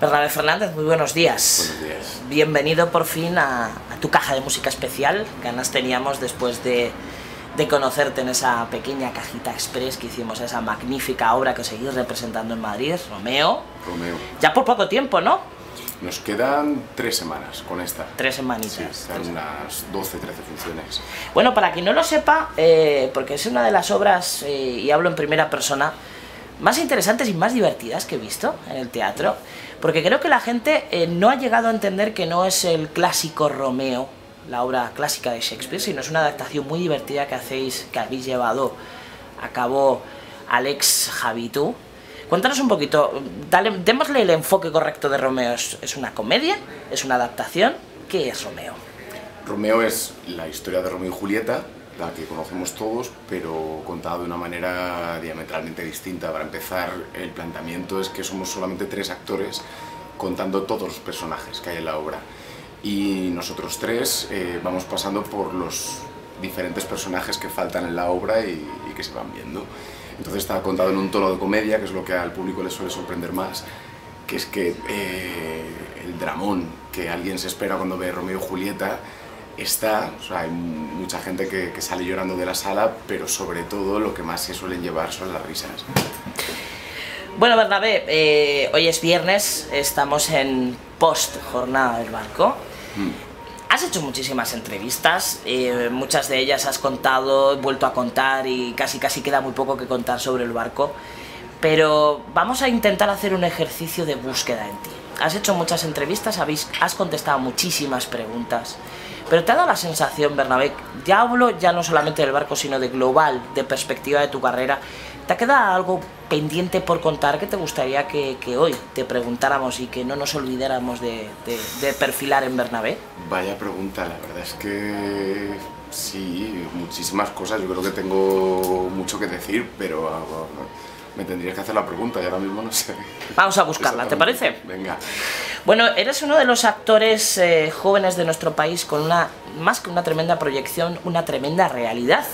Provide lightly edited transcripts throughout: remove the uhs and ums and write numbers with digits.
Bernabé Fernández, muy buenos días. Buenos días. Bienvenido por fin a tu caja de música especial. Ganas teníamos después de conocerte en esa pequeña cajita express que hicimos, esa magnífica obra que seguís representando en Madrid, Romeo. Ya por poco tiempo, ¿no? Nos quedan 3 semanas con esta. 3 semanitas. Sí, están unas 12, 13 funciones. Bueno, para quien no lo sepa, porque es una de las obras, y hablo en primera persona, más interesantes y más divertidas que he visto en el teatro, porque creo que la gente no ha llegado a entender que no es el clásico Romeo, la obra clásica de Shakespeare, sino es una adaptación muy divertida que habéis llevado a cabo Alex, Javi, tú. Cuéntanos un poquito, démosle el enfoque correcto de Romeo. ¿Es una comedia? ¿Es una adaptación? ¿Qué es Romeo? Romeo es la historia de Romeo y Julieta, la que conocemos todos, pero contada de una manera diametralmente distinta. Para empezar, el planteamiento es que somos solamente 3 actores contando todos los personajes que hay en la obra. Y nosotros 3 vamos pasando por los diferentes personajes que faltan en la obra y que se van viendo. Entonces está contado en un tono de comedia, que es lo que al público le suele sorprender más, que es que el dramón que alguien se espera cuando ve Romeo y Julieta está, o sea, hay mucha gente que sale llorando de la sala, pero sobre todo lo que más se suelen llevar son las risas. Bueno, Bernabé, hoy es viernes, estamos en post jornada del barco. Has hecho muchísimas entrevistas, muchas de ellas has contado, vuelto a contar y casi queda muy poco que contar sobre el barco, pero vamos a intentar hacer un ejercicio de búsqueda en ti. Has hecho muchas entrevistas, has contestado muchísimas preguntas, pero te ha dado la sensación, Bernabé, ya hablo ya no solamente del barco, sino de global, de perspectiva de tu carrera, ¿te ha quedado algo pendiente por contar que te gustaría que hoy te preguntáramos y que no nos olvidáramos de perfilar en Bernabé? Vaya pregunta, la verdad es que sí, muchísimas cosas. Yo creo que tengo mucho que decir, pero me tendrías que hacer la pregunta y ahora mismo no sé. Vamos a buscarla, ¿te parece? Venga. Bueno, eres uno de los actores jóvenes de nuestro país con más que una tremenda proyección, una tremenda realidad.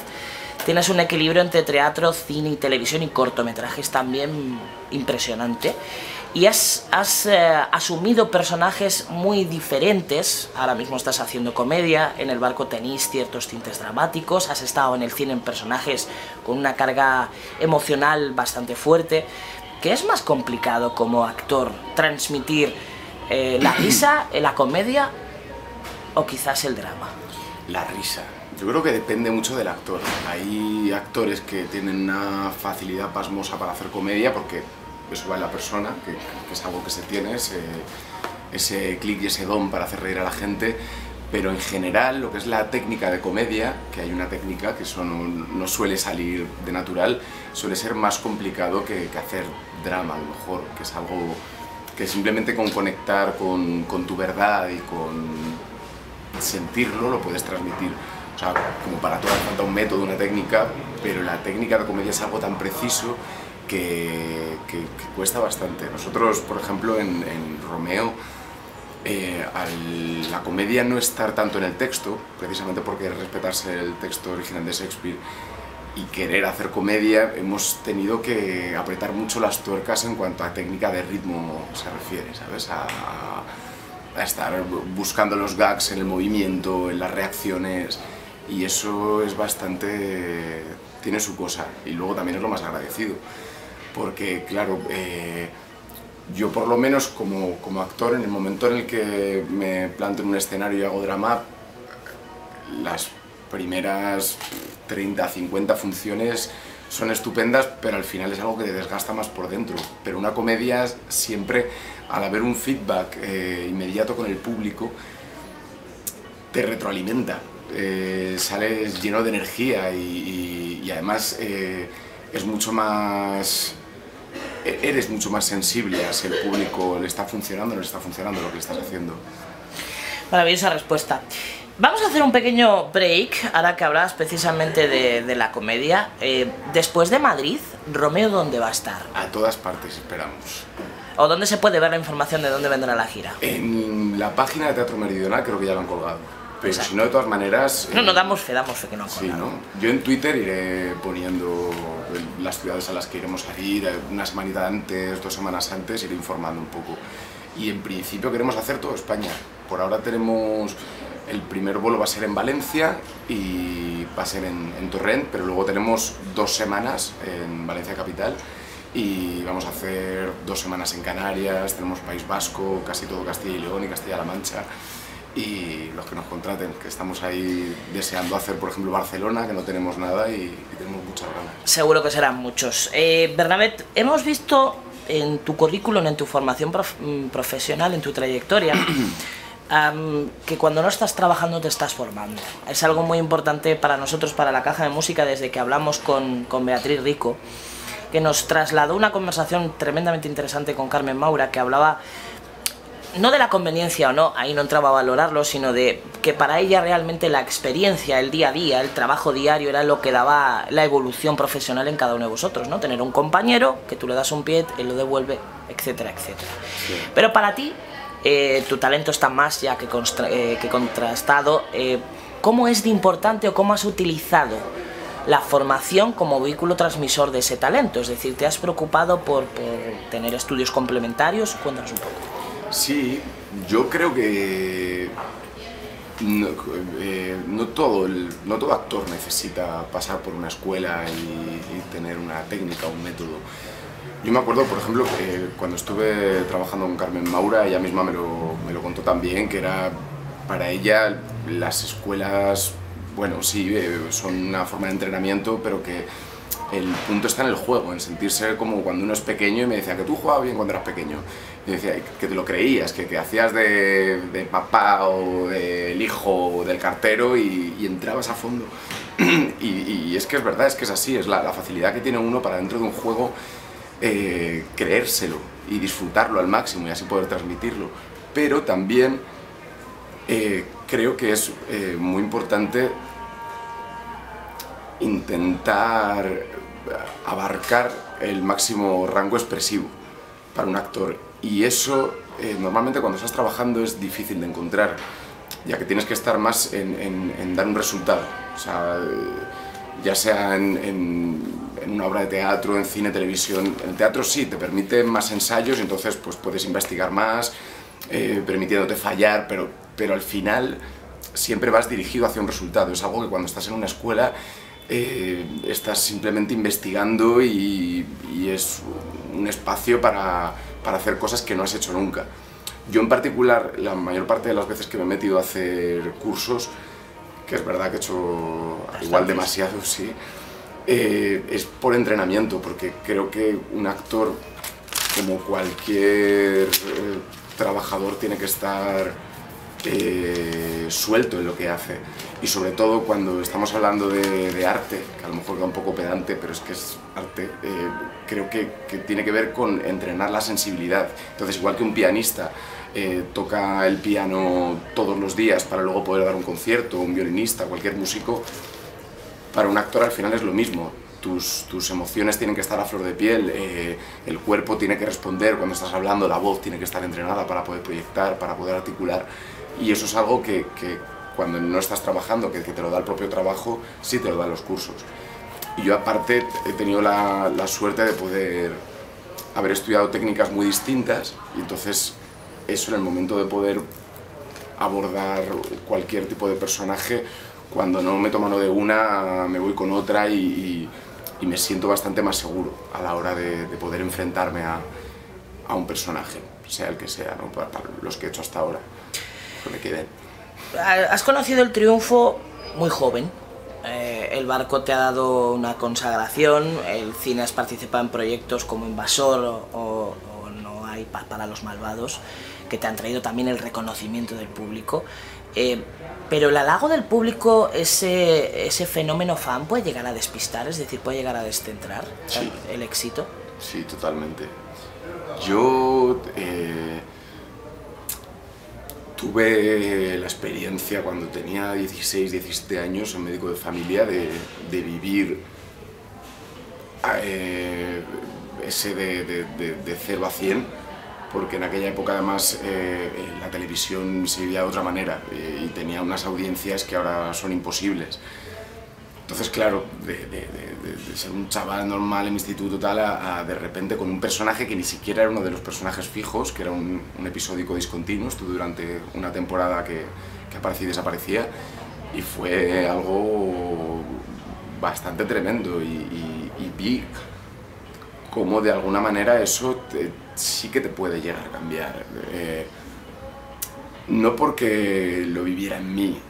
Tienes un equilibrio entre teatro, cine y televisión y cortometrajes también impresionante. Y has asumido personajes muy diferentes. Ahora mismo estás haciendo comedia, en el barco tenéis ciertos tintes dramáticos, has estado en el cine en personajes con una carga emocional bastante fuerte. ¿Qué es más complicado como actor? ¿Transmitir la risa, la comedia o quizás el drama? La risa. Yo creo que depende mucho del actor. Hay actores que tienen una facilidad pasmosa para hacer comedia porque eso va en la persona, que es algo que se tiene, ese clic y ese don para hacer reír a la gente, pero en general lo que es la técnica de comedia, que hay una técnica que eso no suele salir de natural, suele ser más complicado que hacer drama a lo mejor, que es algo que simplemente con conectar con tu verdad y con sentirlo lo puedes transmitir. O sea, como para todo hace falta un método, una técnica, pero la técnica de comedia es algo tan preciso que cuesta bastante. Nosotros, por ejemplo, en Romeo, la comedia no estar tanto en el texto, precisamente porque respetarse el texto original de Shakespeare y querer hacer comedia, hemos tenido que apretar mucho las tuercas en cuanto a técnica de ritmo se refiere, ¿sabes? A estar buscando los gags en el movimiento, en las reacciones, y eso es bastante... tiene su cosa, y luego también es lo más agradecido, porque claro, yo por lo menos como actor, en el momento en el que me planto en un escenario y hago drama, las primeras 30, 50 funciones son estupendas, pero al final es algo que te desgasta más por dentro. Pero una comedia siempre, al haber un feedback inmediato con el público, te retroalimenta, sales lleno de energía y además es mucho más... eres mucho más sensible a si el público le está funcionando o no le está funcionando lo que le estás haciendo. Maravillosa respuesta. Vamos a hacer un pequeño break, ahora que hablabas precisamente de la comedia. Después de Madrid, Romeo, ¿dónde va a estar? A todas partes esperamos. ¿O dónde se puede ver la información de dónde vendrá la gira? En la página de Teatro Meridional creo que ya lo han colgado. Pero exacto. Si no, de todas maneras... No, damos fe que no han colgado. Sí, ¿no? Yo en Twitter iré poniendo las ciudades a las que iremos a ir, una semanita antes, 2 semanas antes, iré informando un poco. y en principio queremos hacer toda España. Por ahora tenemos, el primer bolo va a ser en Valencia y va a ser en Torrent, pero luego tenemos 2 semanas en Valencia capital y vamos a hacer 2 semanas en Canarias, tenemos País Vasco, casi todo Castilla y León y Castilla-La Mancha, y los que nos contraten, que estamos ahí deseando hacer, por ejemplo, Barcelona, que no tenemos nada y tenemos muchas ganas. Seguro que serán muchos. Bernabé, hemos visto en tu currículum, en tu formación profesional, en tu trayectoria, que cuando no estás trabajando te estás formando. Es algo muy importante para nosotros, para la Caja de Música, desde que hablamos con Beatriz Rico, que nos trasladó una conversación tremendamente interesante con Carmen Maura, que hablaba no de la conveniencia o no, ahí no entraba a valorarlo, sino de que para ella realmente la experiencia, el día a día, el trabajo diario era lo que daba la evolución profesional en cada uno de vosotros, ¿no? Tener un compañero que tú le das un pie, él lo devuelve, etcétera, etcétera. Sí. Pero para ti, tu talento está más ya que contrastado. ¿Cómo es de importante o cómo has utilizado la formación como vehículo transmisor de ese talento? Es decir, ¿te has preocupado por tener estudios complementarios? Cuéntanos un poco. Sí, yo creo que no todo actor necesita pasar por una escuela y tener una técnica o un método. Yo me acuerdo, por ejemplo, que cuando estuve trabajando con Carmen Maura, ella misma me lo contó también, que era para ella las escuelas, bueno, sí, son una forma de entrenamiento, pero que el punto está en el juego, en sentirse como cuando uno es pequeño, y me decía que tú jugabas bien cuando eras pequeño. Y decía que te lo creías, que hacías de papá o del hijo o del cartero y entrabas a fondo. Y es que es verdad, es que es así, es la facilidad que tiene uno para dentro de un juego creérselo y disfrutarlo al máximo y así poder transmitirlo. Pero también creo que es muy importante intentar abarcar el máximo rango expresivo para un actor, y eso normalmente cuando estás trabajando es difícil de encontrar, ya que tienes que estar más en dar un resultado, o sea, ya sea en una obra de teatro, en cine, televisión. En el teatro sí, te permite más ensayos y entonces pues puedes investigar más, permitiéndote fallar, pero al final siempre vas dirigido hacia un resultado. Es algo que cuando estás en una escuela estás simplemente investigando y es un espacio para hacer cosas que no has hecho nunca. Yo en particular, la mayor parte de las veces que me he metido a hacer cursos, que es verdad que he hecho igual demasiado, sí, es por entrenamiento, porque creo que un actor, como cualquier trabajador, tiene que estar suelto en lo que hace, y sobre todo cuando estamos hablando de arte, que a lo mejor queda un poco pedante, pero es que es arte, creo que tiene que ver con entrenar la sensibilidad. Entonces, igual que un pianista toca el piano todos los días para luego poder dar un concierto, un violinista, cualquier músico, para un actor al final es lo mismo. Tus emociones tienen que estar a flor de piel, el cuerpo tiene que responder cuando estás hablando, la voz tiene que estar entrenada para poder proyectar, para poder articular, y eso es algo que cuando no estás trabajando, que te lo da el propio trabajo, sí te lo dan los cursos. Y yo aparte he tenido la suerte de poder haber estudiado técnicas muy distintas, y entonces eso, en el momento de poder abordar cualquier tipo de personaje, cuando no me tomo mano de una, me voy con otra y me siento bastante más seguro a la hora de poder enfrentarme a un personaje, sea el que sea, ¿no? Para los que he hecho hasta ahora, que me queden. Has conocido el triunfo muy joven. El Barco te ha dado una consagración, el cine has participado en proyectos como Invasor o No hay paz para los malvados, que te han traído también el reconocimiento del público. Pero el halago del público, ese fenómeno fan, puede llegar a despistar, es decir, puede llegar a descentrar sí. El éxito. Sí, totalmente. Yo tuve la experiencia cuando tenía 16, 17 años, en médico de familia, de vivir ese de 0 a 100, porque en aquella época además la televisión se vivía de otra manera y tenía unas audiencias que ahora son imposibles. Entonces, claro, de ser un chaval normal en mi instituto tal, a de repente con un personaje que ni siquiera era uno de los personajes fijos, que era un episódico discontinuo, estuve durante una temporada que aparecía y desaparecía, y fue algo bastante tremendo, y vi cómo de alguna manera eso sí que te puede llegar a cambiar. No porque lo viviera en mí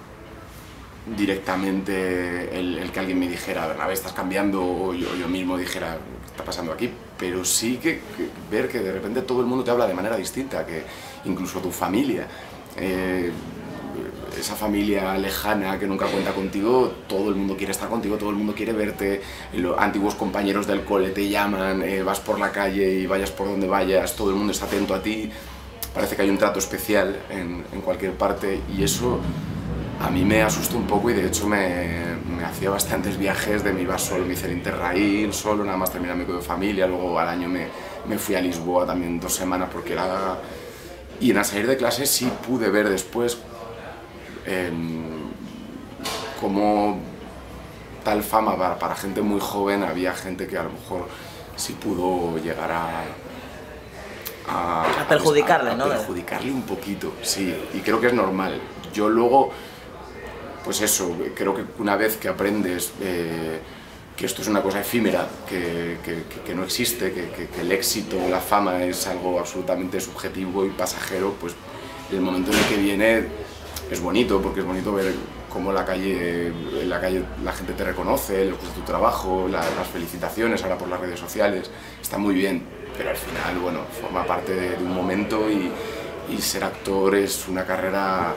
directamente el que alguien me dijera, Bernabé, estás cambiando, o yo mismo dijera, ¿qué está pasando aquí? Pero sí que ver que de repente todo el mundo te habla de manera distinta, que incluso tu familia, esa familia lejana que nunca cuenta contigo, todo el mundo quiere estar contigo, todo el mundo quiere verte, los antiguos compañeros del cole te llaman, vas por la calle y vayas por donde vayas, todo el mundo está atento a ti, parece que hay un trato especial en cualquier parte, y eso a mí me asustó un poco, y de hecho me hacía bastantes viajes me iba solo, me hice el Interrail solo, nada más terminar mi de familia, luego al año me fui a Lisboa también 2 semanas porque era... Y al salir de clase sí pude ver después cómo tal fama para gente muy joven, había gente que a lo mejor sí pudo llegar a perjudicarle, ¿no? A perjudicarle un poquito, sí, y creo que es normal. Yo luego, pues eso, creo que una vez que aprendes que esto es una cosa efímera, que no existe, que el éxito o la fama es algo absolutamente subjetivo y pasajero, pues el momento en el que viene es bonito, porque es bonito ver cómo en la calle la gente te reconoce, les gusta tu trabajo, las felicitaciones ahora por las redes sociales, está muy bien, pero al final, bueno, forma parte de un momento, y ser actor es una carrera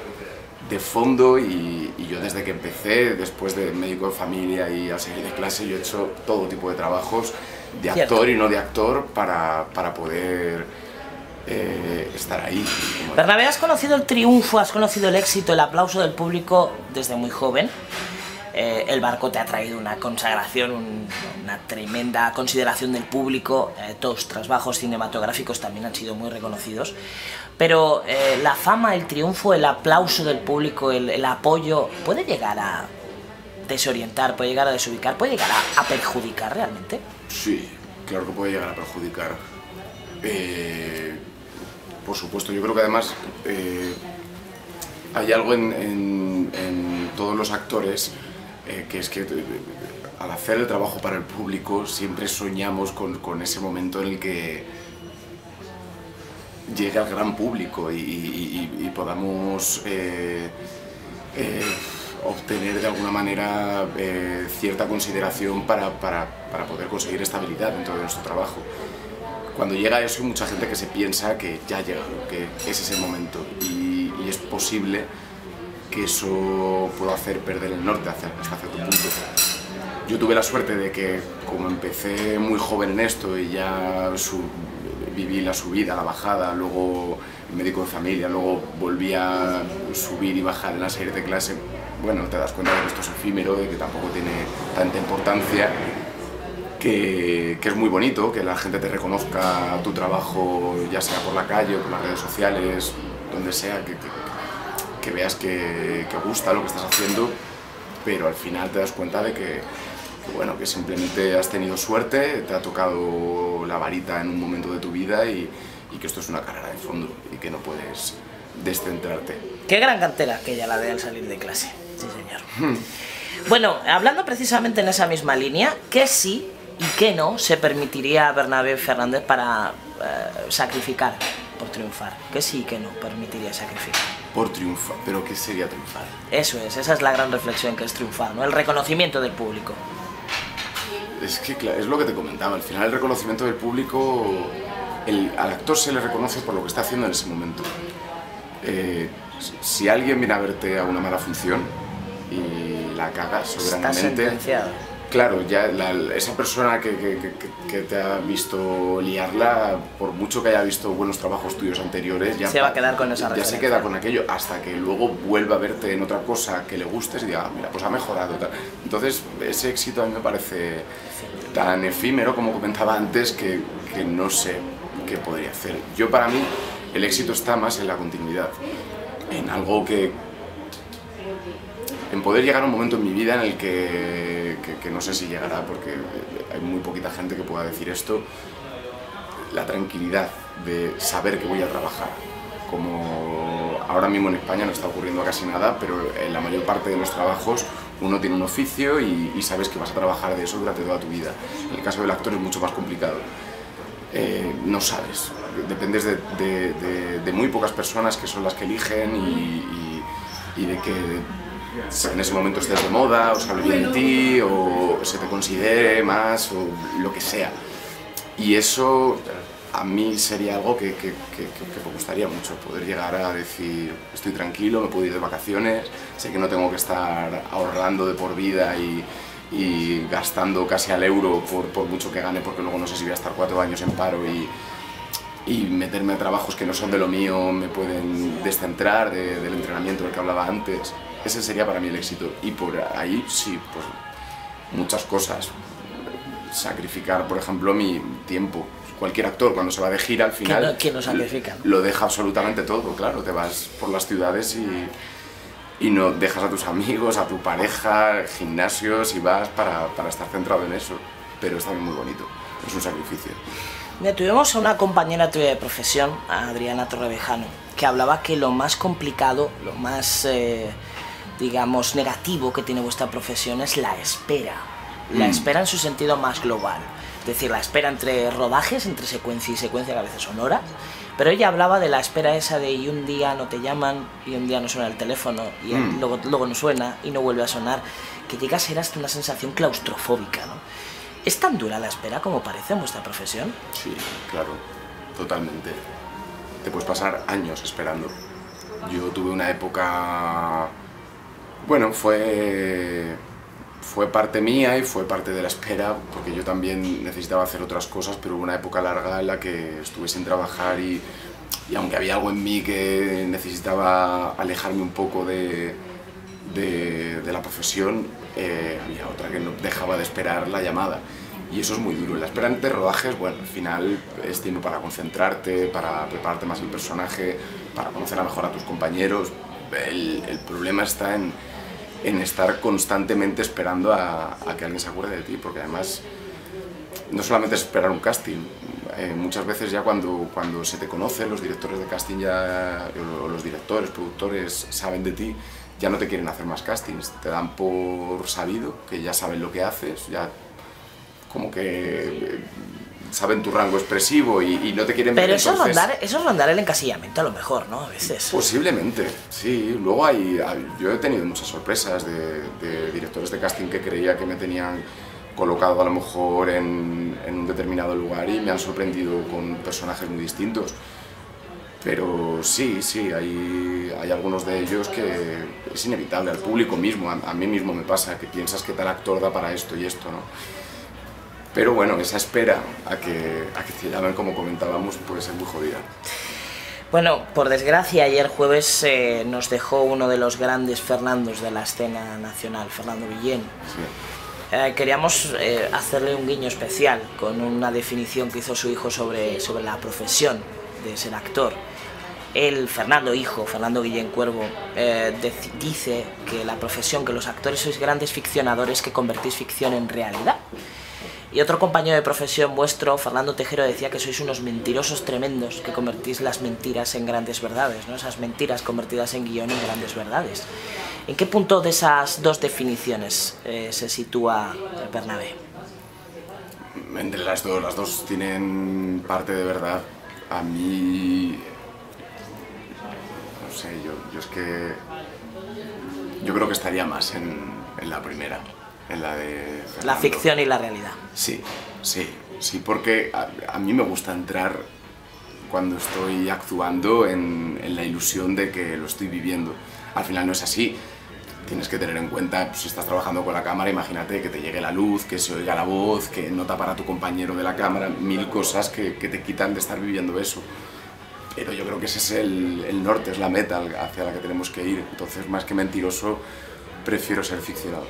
de fondo, y yo desde que empecé, después de médico de familia y al salir de clase, yo he hecho todo tipo de trabajos de actor y no de actor para poder estar ahí. Bernabé, has conocido el triunfo, has conocido el éxito, el aplauso del público desde muy joven. El Barco te ha traído una consagración, una tremenda consideración del público. Tus trabajos cinematográficos también han sido muy reconocidos. Pero la fama, el triunfo, el aplauso del público, el apoyo, ¿puede llegar a desorientar, puede llegar a desubicar, puede llegar a perjudicar realmente? Sí, claro que puede llegar a perjudicar. Por supuesto, yo creo que además hay algo en todos los actores, que es que al hacer el trabajo para el público siempre soñamos con ese momento en el que llegue al gran público y podamos obtener de alguna manera cierta consideración para poder conseguir estabilidad dentro de nuestro trabajo. Cuando llega eso, hay mucha gente que se piensa que ya ha llegado, que ese es el momento, y es posible que eso pueda hacer perder el norte hasta cierto punto. Yo tuve la suerte de que, como empecé muy joven en esto y ya viví la subida, la bajada, luego médico de familia, luego volví a subir y bajar en la serie de clase, bueno, te das cuenta de que esto es efímero, de que tampoco tiene tanta importancia, que es muy bonito que la gente te reconozca tu trabajo, ya sea por la calle o por las redes sociales, donde sea, que veas que gusta lo que estás haciendo, pero al final te das cuenta de que bueno, que simplemente has tenido suerte, te ha tocado la varita en un momento de tu vida, y que esto es una carrera de fondo y que no puedes descentrarte. Qué gran cantera aquella, la de al salir de clase. Sí, señor. Bueno, hablando precisamente en esa misma línea, ¿qué sí y qué no se permitiría a Bernabé Fernández para sacrificar por triunfar? ¿Qué sí y qué no permitiría sacrificar? Por triunfar, ¿pero qué sería triunfar? Eso es, esa es la gran reflexión, que es triunfar, ¿no? El reconocimiento del público. Es que claro, es lo que te comentaba, al final el reconocimiento del público, al actor se le reconoce por lo que está haciendo en ese momento. Si alguien viene a verte a una mala función y la caga soberanamente, claro, ya esa persona que te ha visto liarla, por mucho que haya visto buenos trabajos tuyos anteriores, ya se va a quedar con esa referencia. Ya se queda con aquello, hasta que luego vuelva a verte en otra cosa que le gustes y diga, mira, pues ha mejorado. Entonces, ese éxito a mí me parece tan efímero, como comentaba antes, que no sé qué podría hacer. Yo, para mí, el éxito está más en la continuidad, en algo en poder llegar a un momento en mi vida en el que que no sé si llegará porque hay muy poquita gente que pueda decir esto, la tranquilidad de saber que voy a trabajar. Como ahora mismo en España no está ocurriendo casi nada, pero en la mayor parte de los trabajos uno tiene un oficio y sabes que vas a trabajar de eso durante toda tu vida. En el caso del actor es mucho más complicado. No sabes, dependes de muy pocas personas que son las que eligen y de que en ese momento estés de moda, o se hable bien de ti, o se te considere más, o lo que sea. Y eso a mí sería algo que me gustaría mucho, poder llegar a decir estoy tranquilo, me puedo ir de vacaciones, sé que no tengo que estar ahorrando de por vida y gastando casi al euro por mucho que gane, porque luego no sé si voy a estar 4 años en paro y meterme a trabajos que no son de lo mío, me pueden descentrar del entrenamiento del que hablaba antes. Ese sería para mí el éxito, y por ahí sí, pues muchas cosas. Sacrificar, por ejemplo, mi tiempo. Cualquier actor cuando se va de gira al final ¿Quién lo sacrifica? Lo deja absolutamente todo, claro, te vas por las ciudades y no dejas a tus amigos, a tu pareja, gimnasios, y vas para estar centrado en eso, pero es también muy bonito, es un sacrificio. Mira, tuvimos a una compañera tuya de profesión, a Adriana Torrevejano, que hablaba que lo más complicado, lo más, digamos, negativo que tiene vuestra profesión es la espera. La espera en su sentido más global. Es decir, la espera entre rodajes, entre secuencia y secuencia, que a veces son horas. Pero ella hablaba de la espera esa de y un día no te llaman, y un día no suena el teléfono, y luego no suena, y no vuelve a sonar, que llega a ser hasta una sensación claustrofóbica, ¿no? ¿Es tan dura la espera como parece en vuestra profesión? Sí, claro, totalmente. Te puedes pasar años esperando. Yo tuve una época... Bueno, fue parte mía y fue parte de la espera, porque yo también necesitaba hacer otras cosas, pero hubo una época larga en la que estuve sin trabajar y aunque había algo en mí que necesitaba alejarme un poco de la profesión, había otra que no dejaba de esperar la llamada. Y eso es muy duro. La espera entre rodajes, bueno, al final es tiempo para concentrarte, para prepararte más el personaje, para conocer a mejor a tus compañeros. El problema está en estar constantemente esperando a que alguien se acuerde de ti, porque además no solamente es esperar un casting, muchas veces ya cuando se te conoce, los directores de casting o los directores, productores saben de ti, ya no te quieren hacer más castings, te dan por sabido que ya saben lo que haces, ya como que saben tu rango expresivo y no te quieren ver. Pero eso es rondar el encasillamiento a lo mejor, ¿no? A veces. Posiblemente, sí. Luego yo he tenido muchas sorpresas de directores de casting que creía que me tenían colocado a lo mejor en un determinado lugar y me han sorprendido con personajes muy distintos. Pero sí, hay algunos de ellos que es inevitable, al público mismo, a mí mismo me pasa, que piensas que tal actor da para esto y esto, ¿no? Pero bueno, esa espera a que te llamen, como comentábamos, puede ser muy jodida. Bueno, por desgracia, ayer jueves nos dejó uno de los grandes Fernandos de la escena nacional, Fernando Guillén. Sí. Queríamos hacerle un guiño especial con una definición que hizo su hijo sobre la profesión de ser actor. Él, Fernando Guillén Cuervo, dice que la profesión, que los actores sois grandes ficcionadores que convertís ficción en realidad. Y otro compañero de profesión vuestro, Fernando Tejero, decía que sois unos mentirosos tremendos que convertís las mentiras en grandes verdades, ¿no? Esas mentiras convertidas en guión en grandes verdades. ¿En qué punto de esas dos definiciones se sitúa Bernabé? Entre las dos tienen parte de verdad. A mí... no sé, yo es que... yo creo que estaría más en la primera. En la de Fernando. La ficción y la realidad. Sí, porque a mí me gusta entrar cuando estoy actuando en la ilusión de que lo estoy viviendo. Al final no es así. Tienes que tener en cuenta, pues, si estás trabajando con la cámara, imagínate que te llegue la luz, que se oiga la voz, que no tapar a tu compañero de la cámara, 1000 cosas que te quitan de estar viviendo eso. Pero yo creo que ese es el norte, es la meta hacia la que tenemos que ir. Entonces, más que mentiroso, prefiero ser ficcionado.